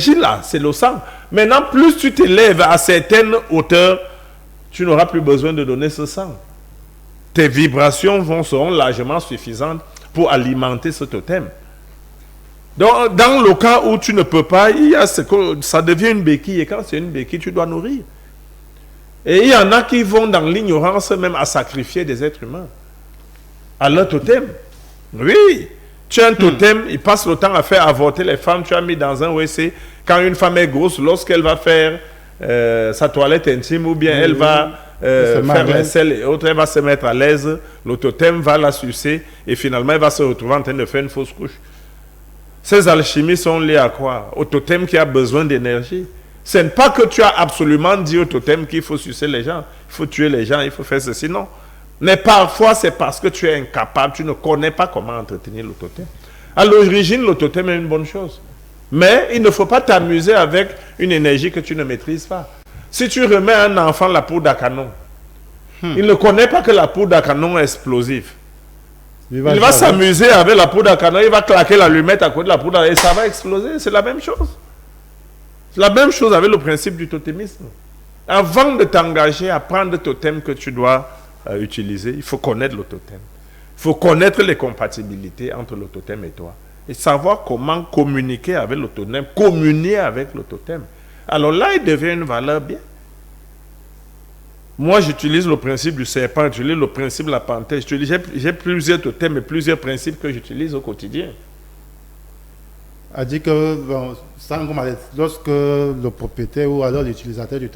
là, c'est le sang. Maintenant, plus tu t'élèves à certaines hauteurs, tu n'auras plus besoin de donner ce sang. Tes vibrations seront largement suffisantes pour alimenter ce totem. Donc, dans le cas où tu ne peux pas, ça devient une béquille. Et quand c'est une béquille, tu dois nourrir. Et il y en a qui vont dans l'ignorance même à sacrifier des êtres humains à leur totem. Oui, tu as un totem, il passe le temps à faire avorter les femmes, tu as mis dans un WC. Quand une femme est grosse, lorsqu'elle va faire sa toilette intime ou bien elle va faire les selles et autres, elle va se mettre à l'aise, le totem va la sucer et finalement elle va se retrouver en train de faire une fausse couche. Ces alchimies sont liées à quoi? Au totem qui a besoin d'énergie. Ce n'est pas que tu as absolument dit au totem qu'il faut sucer les gens, il faut tuer les gens, il faut faire ceci, non. Mais parfois, c'est parce que tu es incapable, tu ne connais pas comment entretenir le totem. À l'origine, le totem est une bonne chose. Mais il ne faut pas t'amuser avec une énergie que tu ne maîtrises pas. Si tu remets à un enfant la poudre à canon, il ne connaît pas que la poudre à canon est explosive. Il va s'amuser avec la poudre à canon, il va claquer l'allumette à côté de la poudre et ça va exploser. C'est la même chose. C'est la même chose avec le principe du totémisme. Avant de t'engager à prendre le totem que tu dois utiliser, il faut connaître le totem. Il faut connaître les compatibilités entre le totem et toi. Et savoir comment communiquer avec le totem, communier avec le totem. Alors là, il devient une valeur bien. Moi, j'utilise le principe du serpent, j'utilise le principe de la panthère. J'ai plusieurs totems et plusieurs principes que j'utilise au quotidien. A dit que, bon, lorsque le propriétaire ou alors l'utilisateur du